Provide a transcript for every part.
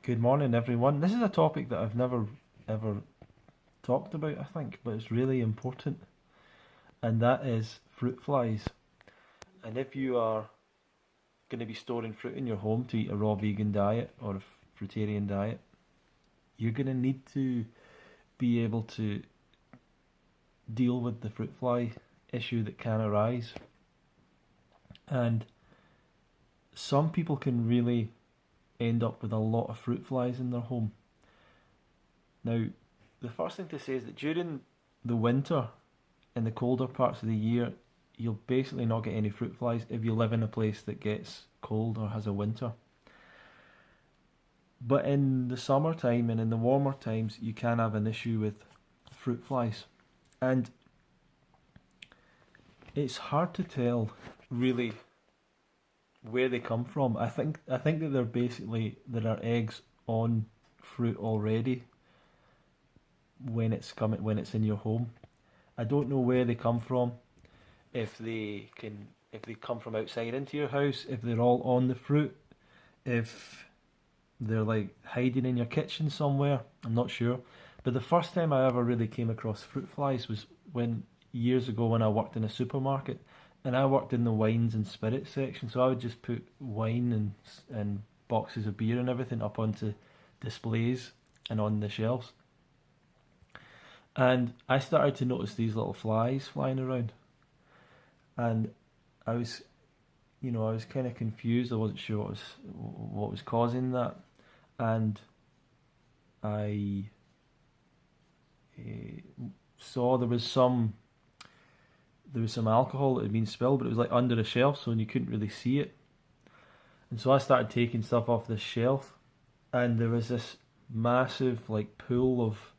Good morning, everyone. This is a topic that I've never ever talked about, I think, but it's really important, and that is fruit flies. And if you are going to be storing fruit in your home to eat a raw vegan diet or a fruitarian diet, you're going to need to be able to deal with the fruit fly issue that can arise. And some people can really end up with a lot of fruit flies in their home. Now, the first thing to say is that during the winter, in the colder parts of the year, you'll basically not get any fruit flies if you live in a place that gets cold or has a winter. But in the summertime and in the warmer times, you can have an issue with fruit flies. And it's hard to tell, really, where they come from. I think that there are eggs on fruit already when it's in your home. I don't know where they come from. If they come from outside into your house, if they're all on the fruit, if they're like hiding in your kitchen somewhere, I'm not sure. But the first time I ever really came across fruit flies was when years ago when I worked in a supermarket, and I worked in the wines and spirits section. So I would just put wine and boxes of beer and everything up onto displays and on the shelves. And I started to notice these little flies flying around, and I was, I was kind of confused. I wasn't sure what was causing that, and I saw there was some alcohol that had been spilled, but it was like under a shelf, so you couldn't really see it. And so I started taking stuff off the shelf, and there was this massive like pool of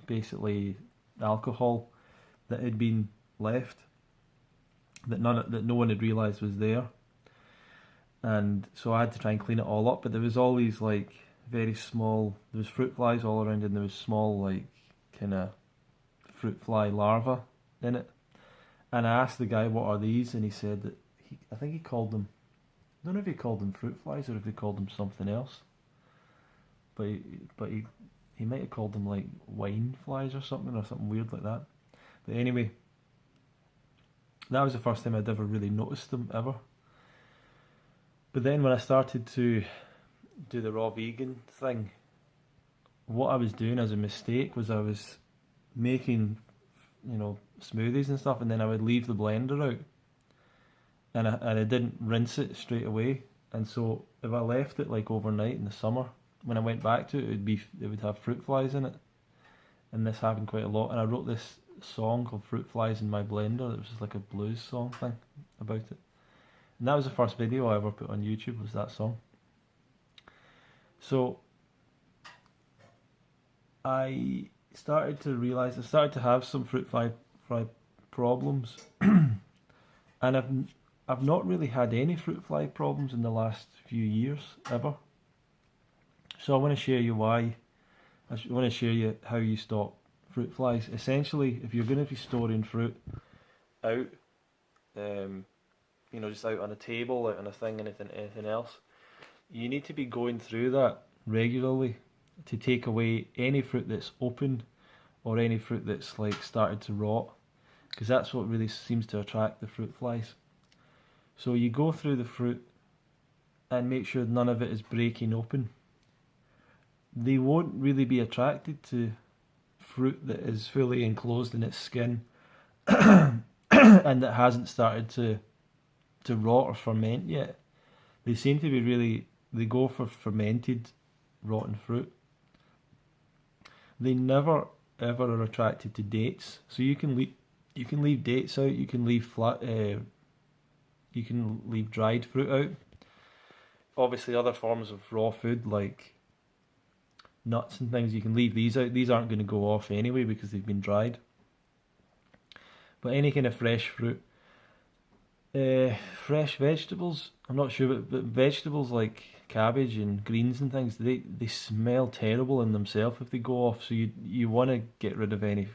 basically alcohol that had been left that no one had realised was there. And so I had to try and clean it all up, but there was all these like very small, there was fruit flies all around, and there was small like kind of fruit fly larvae in it. And I asked the guy, what are these? And he said that I think he called them, I don't know if he called them fruit flies or if he called them something else, but he might have called them like wine flies or something weird like that. But anyway, that was the first time I'd ever really noticed them ever. But then when I started to do the raw vegan thing, what I was doing as a mistake was I was making, smoothies and stuff, and then I would leave the blender out, and I didn't rinse it straight away. And so if I left it like overnight in the summer, when I went back to it, it would have fruit flies in it. And this happened quite a lot. And I wrote this song called "Fruit Flies in My Blender." It was just like a blues song thing about it. And that was the first video I ever put on YouTube, was that song. So I started to realise I started to have some fruit fly problems, and I've not really had any fruit fly problems in the last few years ever. So I want to share you why. I want to share you how you stop fruit flies. Essentially, if you're going to be storing fruit out, just out on a table, out on a thing, anything else, you need to be going through that regularly to take away any fruit that's open or any fruit that's like started to rot, because that's what really seems to attract the fruit flies. So you go through the fruit and make sure none of it is breaking open. They won't really be attracted to fruit that is fully enclosed in its skin and that hasn't started to rot or ferment yet. They seem to be they go for fermented rotten fruit. They never ever are attracted to dates. So you can leave dates out, you can leave dried fruit out. Obviously other forms of raw food like nuts and things, you can leave these out. These aren't going to go off anyway because they've been dried. But any kind of fresh fruit, fresh vegetables, I'm not sure, but vegetables like cabbage and greens and things, they smell terrible in themselves if they go off. So you want to get rid of any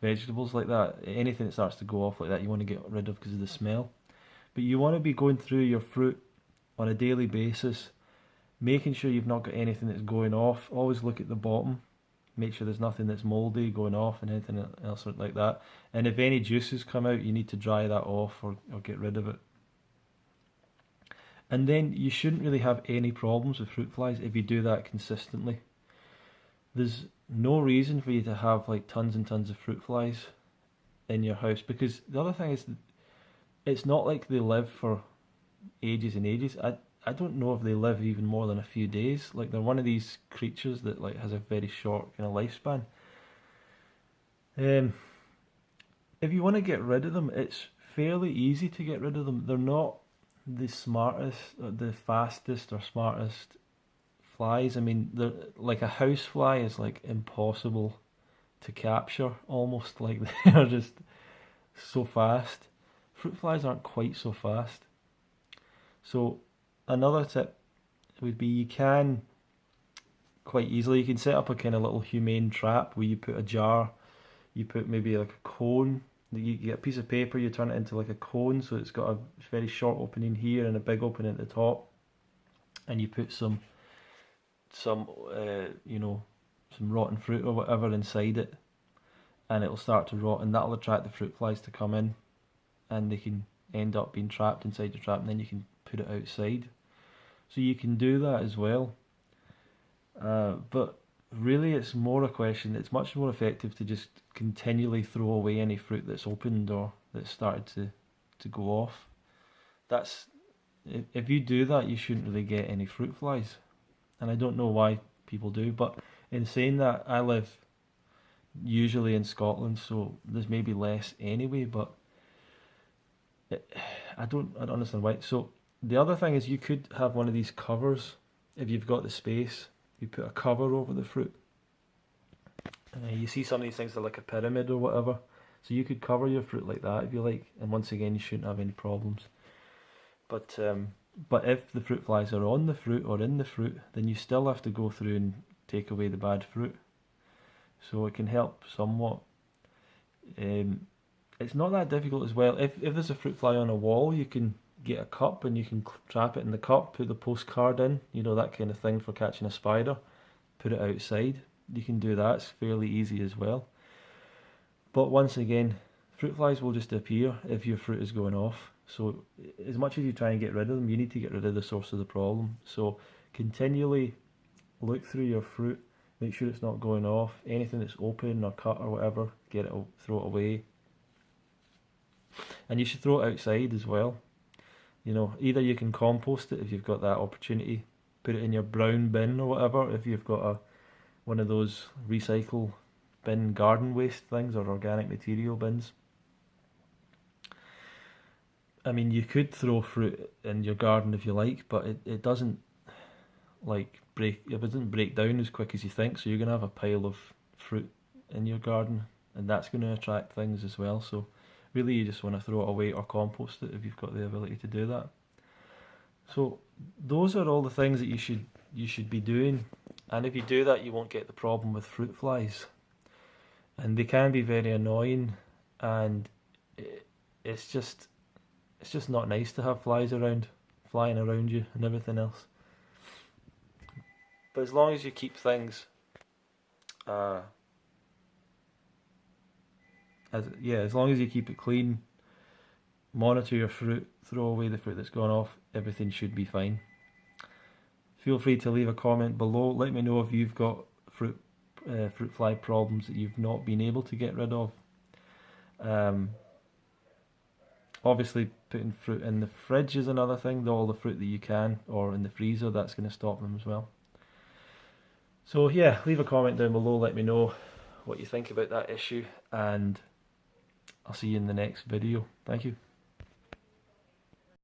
vegetables like that. Anything that starts to go off like that, you want to get rid of because of the smell. But you want to be going through your fruit on a daily basis Making sure you've not got anything that's going off. Always look at the bottom. Make sure there's nothing that's mouldy going off and anything else like that. And if any juices come out, you need to dry that off or get rid of it. And then you shouldn't really have any problems with fruit flies if you do that consistently. There's no reason for you to have like tons and tons of fruit flies in your house, because the other thing is, it's not like they live for ages and ages. I don't know if they live even more than a few days. Like, they're one of these creatures that like has a very short kind of lifespan. If you want to get rid of them, it's fairly easy to get rid of them. They're not the smartest, the fastest or smartest flies. I mean, they're like a house fly is like impossible to capture, almost. Like, they're just so fast. Fruit flies aren't quite so fast. So another tip would be, you can quite easily, you can set up a kind of little humane trap where you put a jar, you put maybe like a cone, you get a piece of paper, you turn it into like a cone, so it's got a very short opening here and a big opening at the top, and you put some rotten fruit or whatever inside it, and it'll start to rot, and that'll attract the fruit flies to come in, and they can end up being trapped inside your trap, and then you can put it outside. So you can do that as well. But really, it's more a question, it's much more effective to just continually throw away any fruit that's opened or that's started to go off. That's, if you do that, you shouldn't really get any fruit flies. And I don't know why people do, but in saying that, I live usually in Scotland, so there's maybe less anyway, but I don't understand why. So the other thing is, you could have one of these covers if you've got the space. You put a cover over the fruit. You see some of these things are like a pyramid or whatever. So you could cover your fruit like that if you like, and once again, you shouldn't have any problems. But if the fruit flies are on the fruit or in the fruit, then you still have to go through and take away the bad fruit. So it can help somewhat. It's not that difficult as well. If there's a fruit fly on a wall, you can get a cup and you can trap it in the cup, put the postcard in, that kind of thing for catching a spider, put it outside. You can do that, it's fairly easy as well. But once again, fruit flies will just appear if your fruit is going off. So as much as you try and get rid of them, you need to get rid of the source of the problem. So continually look through your fruit, make sure it's not going off. Anything that's open or cut or whatever, throw it away. And you should throw it outside as well. Either you can compost it if you've got that opportunity, put it in your brown bin or whatever, if you've got one of those recycle bin garden waste things or organic material bins. I mean, you could throw fruit in your garden if you like, but it doesn't break down as quick as you think, so you're going to have a pile of fruit in your garden, and that's going to attract things as well. So really, you just want to throw it away or compost it if you've got the ability to do that. So those are all the things that you should be doing, and if you do that, you won't get the problem with fruit flies. And they can be very annoying, and it's just not nice to have flies flying around you and everything else. But as long as you keep things as long as you keep it clean, monitor your fruit, throw away the fruit that's gone off, everything should be fine. Feel free to leave a comment below. Let me know if you've got fruit fly problems that you've not been able to get rid of. Obviously, putting fruit in the fridge is another thing. All the fruit that you can, or in the freezer, that's going to stop them as well. So yeah, leave a comment down below. Let me know what you think about that issue, and I'll see you in the next video. Thank you.